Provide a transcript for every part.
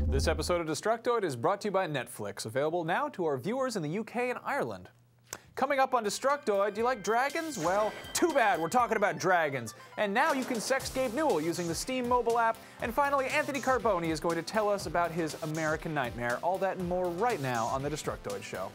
This episode of Destructoid is brought to you by Netflix, available now to our viewers in the UK and Ireland. Coming up on Destructoid, do you like dragons? Well, too bad, we're talking about dragons. And now you can sex Gabe Newell using the Steam mobile app. And finally, Anthony Carboni is going to tell us about his American nightmare. All that and more right now on The Destructoid Show.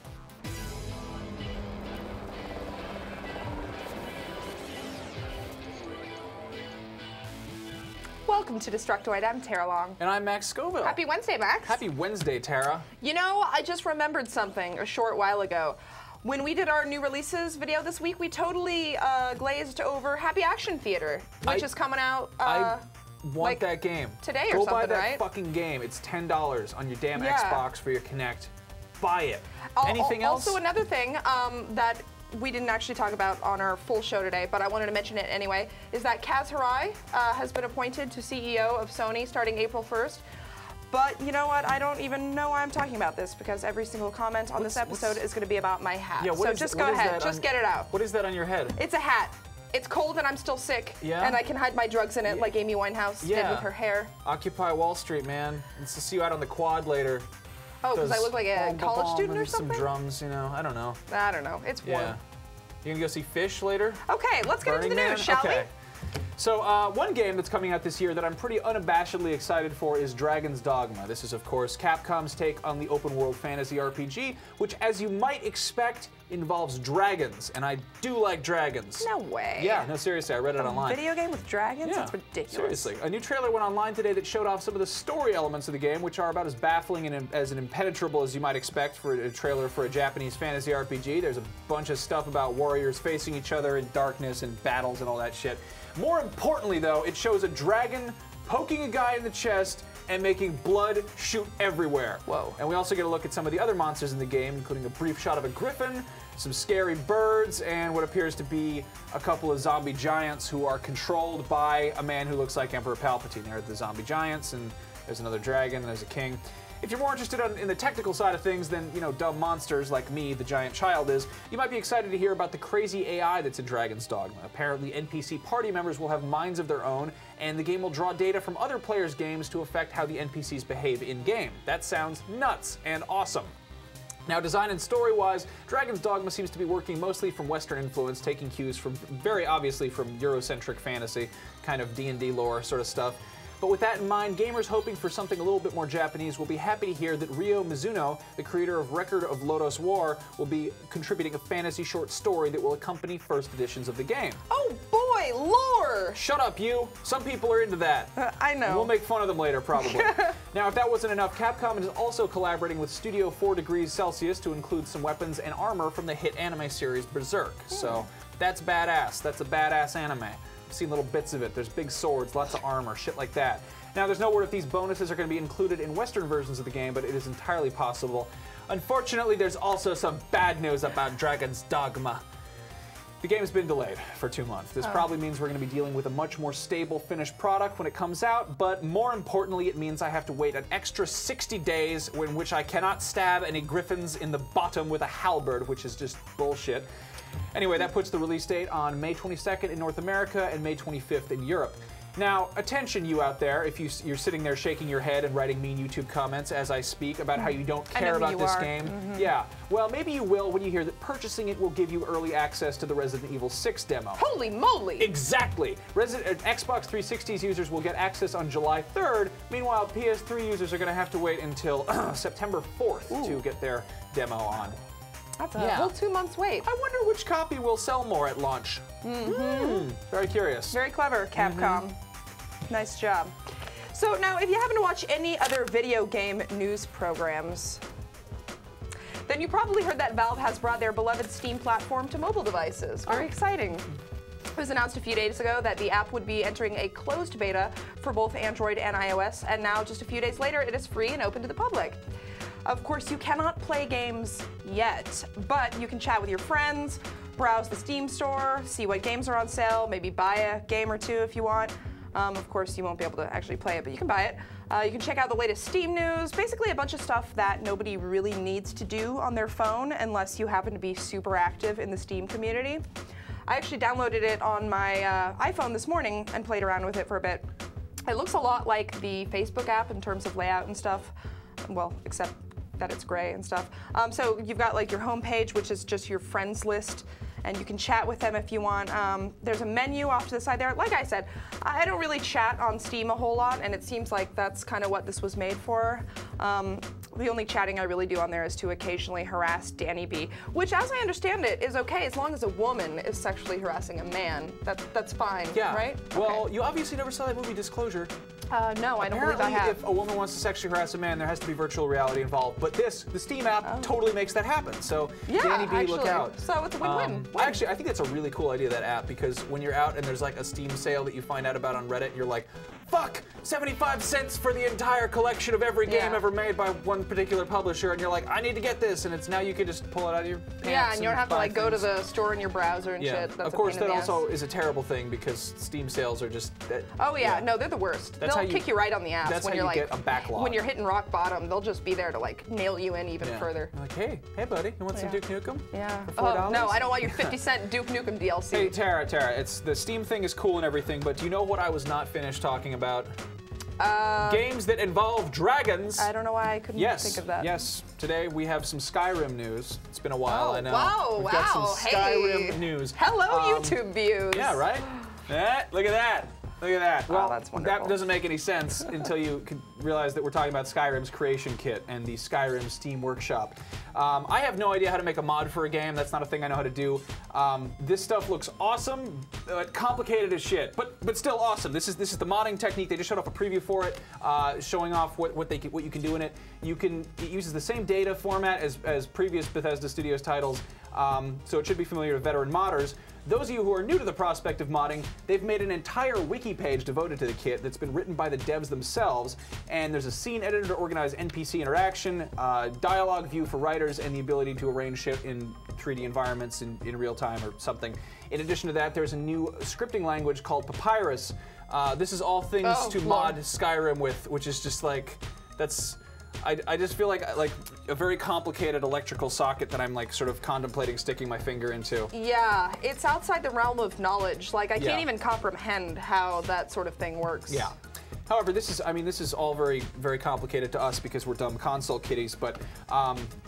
Welcome to Destructoid. I'm Tara Long. And I'm Max Scoville. Happy Wednesday, Max. Happy Wednesday, Tara. You know, I just remembered something a short while ago. When we did our new releases video this week, we totally glazed over Happy Action Theater, which is coming out I want like that game. Today or Go something, buy that right? fucking game. It's $10 on your damn Yeah. Xbox for your Kinect. Buy it. Anything else? Also, another thing that we didn't actually talk about on our full show today, but I wanted to mention it anyway, is that Kaz Hirai has been appointed to CEO of Sony starting April 1st. But you know what? I don't even know why I'm talking about this because every single comment on this episode is going to be about my hat. Yeah, so just go ahead, just get it out. What is that on your head? It's a hat. It's cold and I'm still sick. Yeah? And I can hide my drugs in it like Amy Winehouse did with her hair. Occupy Wall Street, man. Let's see you out on the quad later. Oh, because I look like a college student or something? Some drums, you know, I don't know. I don't know. It's warm. Yeah. You gonna go see Fish later? Okay, let's get into the news, shall we? So one game that's coming out this year that I'm pretty unabashedly excited for is Dragon's Dogma. This is, of course, Capcom's take on the open-world fantasy RPG, which, as you might expect, involves dragons, and I do like dragons. No way. Yeah, no, seriously, I read it online. A video game with dragons? Yeah, That's ridiculous. Seriously. A new trailer went online today that showed off some of the story elements of the game, which are about as baffling and as impenetrable as you might expect for a trailer for a Japanese fantasy RPG. There's a bunch of stuff about warriors facing each other in darkness and battles and all that shit. More importantly, though, it shows a dragon poking a guy in the chest and making blood shoot everywhere. Whoa. And we also get a look at some of the other monsters in the game, including a brief shot of a griffin, some scary birds, and what appears to be a couple of zombie giants who are controlled by a man who looks like Emperor Palpatine. There are the zombie giants, and there's another dragon, and there's a king. If you're more interested in the technical side of things than, you know, dumb monsters like me, the giant child, is, you might be excited to hear about the crazy AI that's in Dragon's Dogma. Apparently, NPC party members will have minds of their own, and the game will draw data from other players' games to affect how the NPCs behave in-game. That sounds nuts and awesome. Now, design and story-wise, Dragon's Dogma seems to be working mostly from Western influence, taking cues from, very obviously, from Eurocentric fantasy, kind of D&D lore sort of stuff. But with that in mind, gamers hoping for something a little bit more Japanese will be happy to hear that Ryo Mizuno, the creator of Record of Lodoss War, will be contributing a fantasy short story that will accompany first editions of the game. Oh boy, lore! Shut up, you! Some people are into that. I know. And we'll make fun of them later, probably. Now, if that wasn't enough, Capcom is also collaborating with Studio 4 Degrees Celsius to include some weapons and armor from the hit anime series Berserk. So, that's badass. That's a badass anime. I've seen little bits of it. There's big swords, lots of armor, shit like that. Now, there's no word if these bonuses are going to be included in Western versions of the game, but it is entirely possible. Unfortunately, there's also some bad news about Dragon's Dogma. The game's been delayed for 2 months. This probably means we're going to be dealing with a much more stable finished product when it comes out, but more importantly, it means I have to wait an extra 60 days in which I cannot stab any griffins in the bottom with a halberd, which is just bullshit. Anyway, that puts the release date on May 22nd in North America and May 25th in Europe. Now, attention you out there, if you're sitting there shaking your head and writing mean YouTube comments as I speak about how you don't care about this game. Yeah, well, maybe you will when you hear that purchasing it will give you early access to the Resident Evil 6 demo. Holy moly! Exactly! Xbox 360's users will get access on July 3rd. Meanwhile, PS3 users are going to have to wait until September 4th to get their demo on. That's a whole 2 months wait. I wonder which copy will sell more at launch. Very curious. Very clever, Capcom. Nice job. So now, if you happen to watch any other video game news programs, then you probably heard that Valve has brought their beloved Steam platform to mobile devices. Very exciting. It was announced a few days ago that the app would be entering a closed beta for both Android and iOS, and now, just a few days later, it is free and open to the public. Of course, you cannot play games yet, but you can chat with your friends, browse the Steam store, see what games are on sale, maybe buy a game or two if you want. Of course, you won't be able to actually play it, but you can buy it. You can check out the latest Steam news, basically a bunch of stuff that nobody really needs to do on their phone unless you happen to be super active in the Steam community. I actually downloaded it on my iPhone this morning and played around with it for a bit. It looks a lot like the Facebook app in terms of layout and stuff. Well, except that it's gray and stuff. So you've got like your home page, which is just your friends list, and you can chat with them if you want. There's a menu off to the side there. Like I said, I don't really chat on Steam a whole lot, and it seems like that's kind of what this was made for. The only chatting I really do on there is to occasionally harass Danny B, which, as I understand it, is okay as long as a woman is sexually harassing a man. That's fine, yeah. Right? Well, okay. You obviously never saw that movie Disclosure. No, I don't believe I have. If a woman wants to sexually harass a man, there has to be virtual reality involved. But the Steam app totally makes that happen. So yeah, Danny B, actually, look out. So it's a win-win. Actually, I think that's a really cool idea, that app, because when you're out and there's like a Steam sale that you find out about on Reddit, and you're like, fuck, 75 cents for the entire collection of every game ever made by one particular publisher, and you're like, I need to get this, and it's now you can just pull it out of your pants. Yeah, and you don't have to like go to things. the store in your browser and shit. That's of course, a pain that in the also ass. is a terrible thing because Steam sales are just. Oh yeah, no, they're the worst. They'll kick you right on the ass that's when how you're you like get a backlog. When you're hitting rock bottom. They'll just be there to like nail you in even further. Like, hey buddy, you want some Duke Nukem? Yeah. For $4? Oh no, I don't want your 50-cent Duke Nukem DLC. Hey Tara, it's the Steam thing is cool and everything, but do you know what I was not finished talking about? Games that involve dragons. I don't know why I couldn't think of that. Yes, today we have some Skyrim news. It's been a while, I know. Wow, We've got some Skyrim news. Hello, YouTube views. Yeah, right? Look at that. Look at that. Well, that's wonderful. that doesn't make any sense until you realize that we're talking about Skyrim's Creation Kit and the Skyrim Steam Workshop. I have no idea how to make a mod for a game. That's not a thing I know how to do. This stuff looks awesome, complicated as shit, but still awesome. This is the modding technique. They just showed off a preview for it, showing off what you can do in it. It uses the same data format as previous Bethesda Studios titles, so it should be familiar to veteran modders. Those of you who are new to the prospect of modding, they've made an entire wiki page devoted to the kit that's been written by the devs themselves, and there's a scene editor to organize NPC interaction, dialogue view for writers, and the ability to arrange shit in 3D environments in real time or something. In addition to that, there's a new scripting language called Papyrus. This is all things to mod Skyrim with, which is just like, I just feel like a very complicated electrical socket that I'm like sort of contemplating sticking my finger into. Yeah, it's outside the realm of knowledge. Like I can't even comprehend how that sort of thing works. Yeah. However, this is all very, very complicated to us because we're dumb console kiddies, but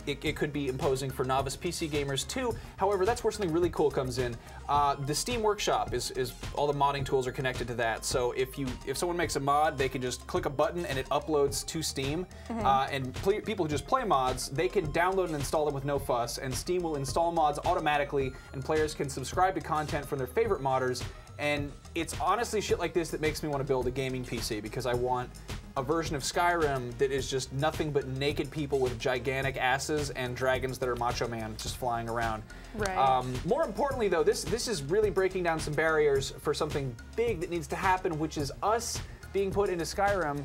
it could be imposing for novice PC gamers too. However, that's where something really cool comes in. The Steam Workshop is all the modding tools are connected to that. So if someone makes a mod, they can just click a button and it uploads to Steam. And people who just play mods, they can download and install them with no fuss, and Steam will install mods automatically, and players can subscribe to content from their favorite modders. And it's honestly shit like this that makes me want to build a gaming PC, because I want a version of Skyrim that is just nothing but naked people with gigantic asses and dragons that are Macho Man just flying around. Right. More importantly, though, this is really breaking down some barriers for something big that needs to happen, which is us being put into Skyrim.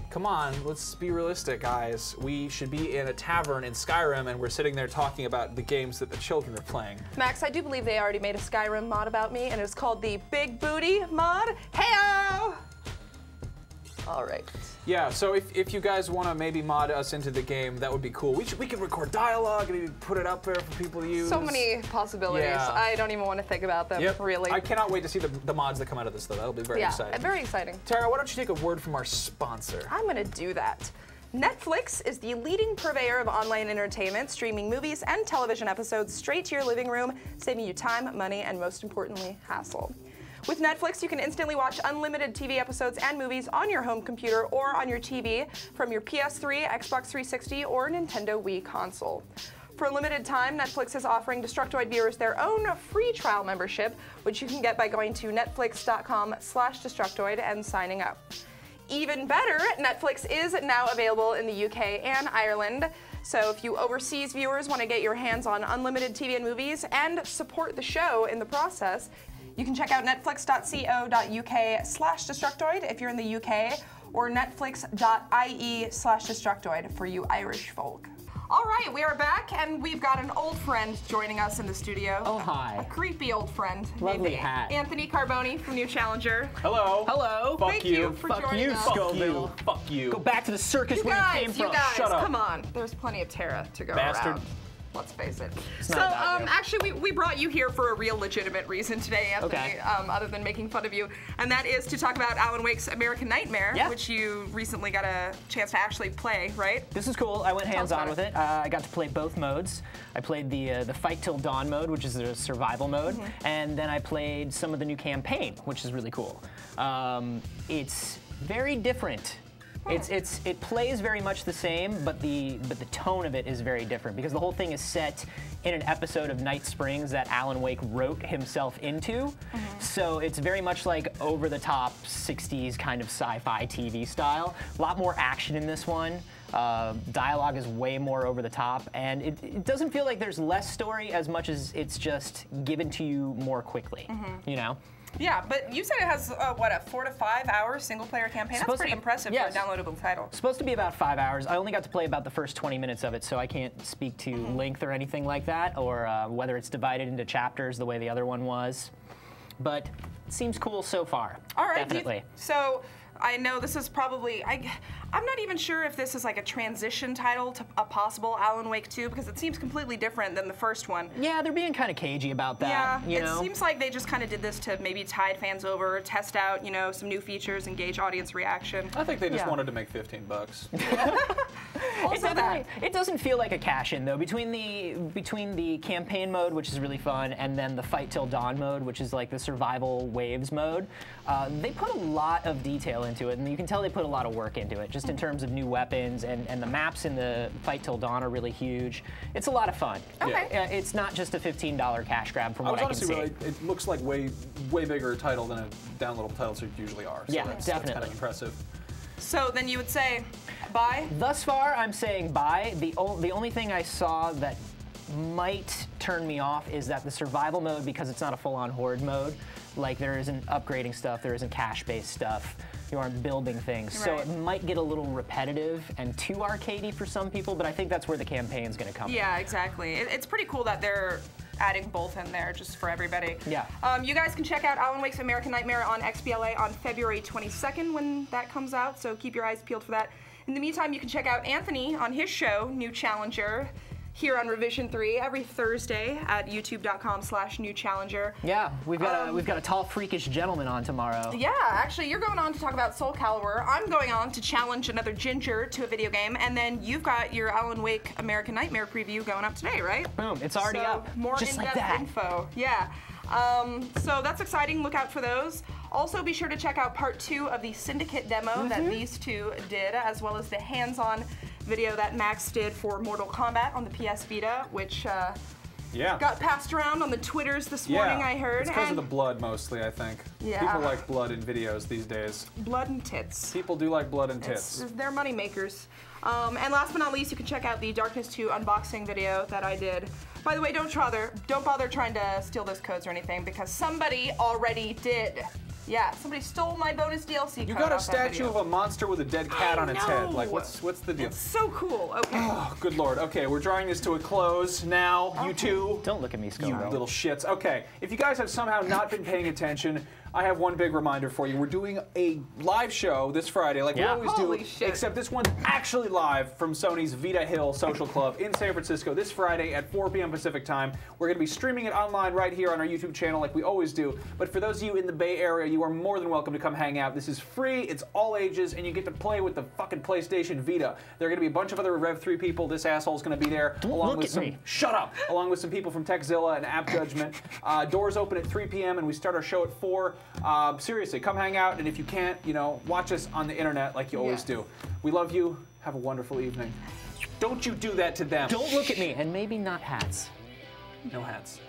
Come on, let's be realistic, guys. We should be in a tavern in Skyrim, and we're sitting there talking about the games that the children are playing. Max, I do believe they already made a Skyrim mod about me, and it's called the Big Booty mod. Heyo! All right. Yeah, so if you guys want to maybe mod us into the game, that would be cool. We could record dialogue and maybe put it up there for people to use. So many possibilities. Yeah. I don't even want to think about them, really. I cannot wait to see the mods that come out of this, though. That'll be very exciting. Very exciting. Tara, why don't you take a word from our sponsor? I'm going to do that. Netflix is the leading purveyor of online entertainment, streaming movies and television episodes straight to your living room, saving you time, money, and most importantly, hassle. With Netflix, you can instantly watch unlimited TV episodes and movies on your home computer or on your TV from your PS3, Xbox 360, or Nintendo Wii console. For a limited time, Netflix is offering Destructoid viewers their own free trial membership, which you can get by going to netflix.com/Destructoid and signing up. Even better, Netflix is now available in the UK and Ireland. So if you overseas viewers want to get your hands on unlimited TV and movies and support the show in the process, you can check out netflix.co.uk/Destructoid if you're in the UK, or netflix.ie/Destructoid for you Irish folk. All right, we are back, and we've got an old friend joining us in the studio. Oh, hi. A creepy old friend. Lovely named hat. Anthony Carboni from New Challenger. Hello. Hello. Thank you for joining us. Scoville. Fuck you. Go back to the circus where you came from. You guys, Shut up. come on. There's plenty of Terra to go Bastard. around. Let's face it. It's So, not about you. actually, we brought you here for a real legitimate reason today, Anthony, Okay. other than making fun of you, and that is to talk about Alan Wake's American Nightmare, Yeah. which you recently got a chance to actually play, right? This is cool. I went hands-on about with it. I got to play both modes. I played the Fight Till Dawn mode, which is the survival mode, and then I played some of the new campaign, which is really cool. It's very different. It plays very much the same, but the tone of it is very different because the whole thing is set in an episode of Night Springs that Alan Wake wrote himself into. So it's very much like over-the-top 60s kind of sci-fi TV style. A lot more action in this one. Dialogue is way more over the top, and it doesn't feel like there's less story as much as it's just given to you more quickly, you know? Yeah, but you said it has, what, a 4 to 5 hour single-player campaign? That's pretty impressive for a downloadable title. Supposed to be about 5 hours. I only got to play about the first 20 minutes of it, so I can't speak to length or anything like that, or whether it's divided into chapters the way the other one was. But it seems cool so far. All right. Definitely. So I know this is probably, I'm not even sure if this is like a transition title to a possible Alan Wake 2 because it seems completely different than the first one. Yeah, they're being kind of cagey about that. Yeah, you know? It seems like they just kind of did this to maybe tide fans over, test out, some new features, and gauge audience reaction. I think they just wanted to make $15. It doesn't feel like a cash-in though. Between the campaign mode, which is really fun, and then the Fight Till Dawn mode, which is like the survival waves mode, they put a lot of detail into it, and you can tell they put a lot of work into it, just in terms of new weapons, and the maps in the Fight Till Dawn are really huge. It's a lot of fun. Okay. It's not just a $15 cash grab from what I can see. It looks like way bigger title than a downloadable title usually are. So Yeah, that's definitely. kind of impressive. So then you would say, bye? Thus far, I'm saying bye. The only thing I saw that might turn me off is that the survival mode, because it's not a full-on horde mode, like there isn't upgrading stuff, there isn't cache-based stuff, you aren't building things. So it might get a little repetitive and too arcadey for some people, but I think that's where the campaign's gonna come in. Yeah, exactly. It's pretty cool that they're adding both in there just for everybody. Yeah. You guys can check out Alan Wake's American Nightmare on XBLA on February 22nd when that comes out, so keep your eyes peeled for that. In the meantime, you can check out Anthony on his show, New Challenger, here on Revision 3 every Thursday at youtube.com/newchallenger. Yeah, we've got a tall, freakish gentleman on tomorrow. Yeah, actually, you're going on to talk about Soul Calibur. I'm going on to challenge another ginger to a video game, and then you've got your Alan Wake American Nightmare preview going up today, right? Boom, it's already up. More just in-depth like that. info. Yeah. So that's exciting. Look out for those. Also, be sure to check out part 2 of the Syndicate demo that these two did, as well as the hands-on video that Max did for Mortal Kombat on the PS Vita, which got passed around on the Twitters this morning, I heard. It's because of the blood, mostly, I think. Yeah. People like blood in videos these days. Blood and tits. People do like blood and tits. They're money makers. And last but not least, you can check out the Darkness 2 unboxing video that I did. By the way, don't bother trying to steal those codes or anything because somebody already did. Yeah, somebody stole my bonus DLC code. You got a off that statue video. of a monster with a dead cat on its head. know. Like, what's the deal? It's so cool. Okay. Oh, good lord. Okay, we're drawing this to a close now. You two. Don't look at me, You Scoville. little shits. Okay, if you guys have somehow not been paying attention, I have one big reminder for you. We're doing a live show this Friday, like we always Holy do, shit. except this one's actually live from Sony's Vita Hill Social Club in San Francisco this Friday at 4 p.m. Pacific time. We're going to be streaming it online right here on our YouTube channel like we always do. But for those of you in the Bay Area, you are more than welcome to come hang out. This is free, it's all ages, and you get to play with the fucking PlayStation Vita. There are going to be a bunch of other Rev 3 people. This asshole's going to be there. Look at me. Shut up! Along with some people from Techzilla and App Judgment. Doors open at 3 p.m. and we start our show at 4. Seriously, come hang out, and if you can't, watch us on the internet like you always do. We love you. Have a wonderful evening. Don't you do that to them. Don't look at me, and maybe not hats. No hats.